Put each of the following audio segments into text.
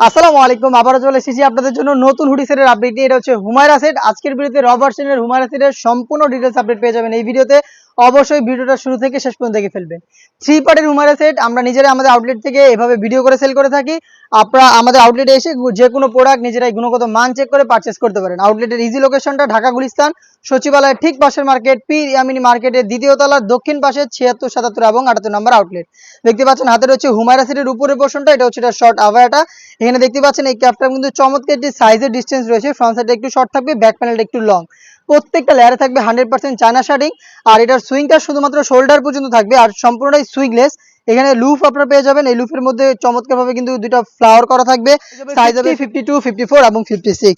আসসালামু আলাইকুম। আবারও চলে এসেছি আপনাদের জন্য নতুন হুডি সেটের আপডেট নিয়ে। এটা হচ্ছে হুমায়রা সেট। আজকের ভিডিওতে র ভার্সনের হুমায়রা সেটের সম্পূর্ণ ডিটেইলস আপডেট পেয়ে যাবেন এই ভিডিওতে। অবশ্যই ভিডিওটা শুরু থেকে শেষ পর্যন্ত দেখে ফেলবেন। 3 পার্টের হুমায়রা সেট আমরা নিজেরাই আমাদের আউটলেট থেকে এভাবে ভিডিও করে সেল করে থাকি। আপনারা আমাদের আউটলেটে এসে যে কোনো প্রোডাক্ট নিজেরাই গুণগত মান চেক করে পারচেজ করতে পারেন। আউটলেটের ইজি লোকেশনটা ঢাকা গুলিস্তান সচিবালয়ের ঠিক পাশের মার্কেট, পীর ইয়ামিনী মার্কেটের দ্বিতীয় তলার দক্ষিণ পাশে 76, 77 এবং 78 নম্বর আউটলেট। দেখতে পাচ্ছেন হাতে রয়েছে হুমায়রা সেটের উপরের পোর্শনটা, এটা হচ্ছে শর্ট আভায়াটা। এখানে দেখতে পাচ্ছেন এই ক্যাপটা কিন্তু চমৎকার একটি সাইজের ডিসটেন্স রয়েছে। ফ্রন্ট সাইডে একটু শর্ট থাকবে, ব্যাক প্যানেলটা একটু লং। প্রত্যেকটা লেয়ারে থাকবে 100% চায়না শার্টিং। আর এটার সুইংটা শুধুমাত্র শোল্ডার পর্যন্ত থাকবে, আর সম্পূর্ণটাই সুইংলেস। এখানে লুফ আপনারা পেয়ে যাবেন। এই লুফের মধ্যে চমৎকারভাবে কিন্তু দুটো ফ্লাওয়ার করা থাকবে। সাইজ হবে 52, 54 এবং 56।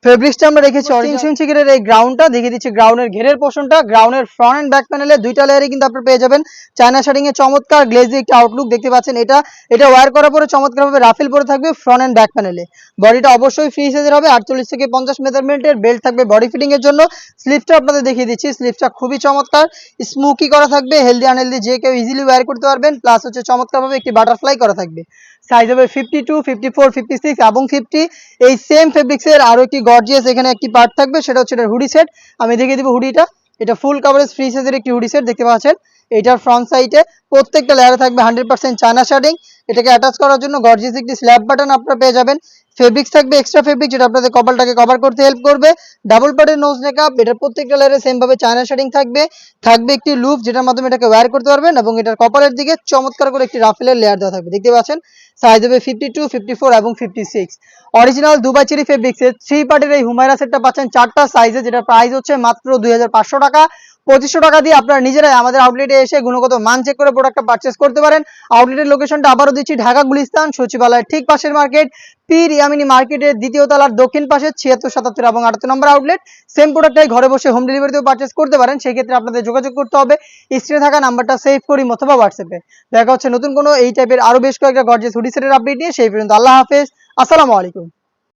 ফেব্রিক্সটা আমরা রেখেছি 3 ইঞ্চি গ্রেডের এই গ্রাউন্ডটা দেখিয়ে দিচ্ছি। গ্রাউন্ডের ঘেরের পোর্শনটা, গ্রাউন্ডের ফ্রন্ট এন্ড ব্যাক প্যানেলে দুইটা লেয়ারে কিন্তু আপনারা পেয়ে যাবেন চায়না শার্টিং এর চমৎকার গ্লেজি একটা আউটলুক দেখতে পাচ্ছেন। এটা ওয়্যার করার পরে চমৎকারভাবে রাফেল পরে থাকবে ফ্রন্ট এন্ড ব্যাক প্যানেলে। বডিটা অবশ্যই ফ্রি সাইজের হবে, 48 থেকে 50 মেজারমেন্টের বেল্ট থাকবে বডি ফিটিং এর জন্য। স্লিভসটা আপনাদের দেখিয়ে দিচ্ছি। স্লিভসটা খুবই চমৎকার, স্মোকি করা থাকবে। হেলদি আনহেলদি যে কেউ ইজিলি ওয়্যার করতে পারবেন। প্লাস হচ্ছে চমৎকারভাবে একটি বাটারফ্লাই করা থাকবে। সাইজ হবে 52, 54, 56 এবং 50। এই সেম ফেব্রিক্সের আরো একটি গর্জিয়াস এখানে একটি পার্ট থাকবে, সেটা হচ্ছে এটা হুডি সেট। আমি দেখিয়ে দিব হুডিটা। এটা ফুল কভারেজ ফ্রি সাইজের একটি হুডি সেট দেখতে পাচ্ছেন। এটার ফ্রন্ট সাইডে প্রত্যেকটা লেয়ারে থাকবে 100% চায়না শার্টিং। এটাকে অ্যাটাচ করার জন্য গর্জিয়াস একটি স্ল্যাব বাটন আপনারা পেয়ে যাবেন। ফেব্রিক্স থাকবে এক্সট্রা ফেব্রিক, যেটা আপনাদের কপালটাকে কভার করতে হেল্প করবে। ডাবল পার্টের নোজ নেকআপ, এটার প্রত্যেকটা লেয়ারে সেম ভাবে চায়না শার্টিং থাকবে। থাকবে একটি লুপ, যেটার মাধ্যমে এটাকে ওয়্যার করতে পারবেন, এবং এটার কপালের দিকে চমৎকার করে একটি রাফেলের লেয়ার দেওয়া থাকবে দেখতে পাচ্ছেন। সাইজ হবে 52, 54 এবং 56। অরিজিনাল দুবাই চেরি ফেব্রিক্সের 3 পার্টের এই হুমায়রা সেটটা পাচ্ছেন 4টা সাইজে, যেটা প্রাইস হচ্ছে মাত্র 2500 টাকা। 2500 টাকা দিয়ে আপনারা নিজেরাই আমাদের আউটলেটে এসে গুণগত মান চেক করে প্রোডাক্টটা পারচেজ করতে পারেন। আউটলেটের লোকেশনটা আবারও দিচ্ছি, ঢাকা গুলিস্তান সচিবালয়ের ঠিক পাশের মার্কেট, পীর ইয়ামিনী মার্কেটের দ্বিতীয় তলার দক্ষিণ পাশে 76, 77 এবং 78 নম্বর আউটলেট। সেম প্রোডাক্টটাই ঘরে বসে হোম ডেলিভারিতেও পারচেজ করতে পারেন। সেই ক্ষেত্রে আপনাদের যোগাযোগ করতে হবে স্ক্রিনে থাকা নাম্বারটা সেভ করি অথবা হোয়াটসঅ্যাপে। দেখা হচ্ছে নতুন কোনো এই টাইপের আরো বেশ কয়েকটা গর্জিয়াস হুডি সেটের আপডেট নিয়ে। সেই পর্যন্ত আল্লাহ হাফেজ, আসসালামু আলাইকুম।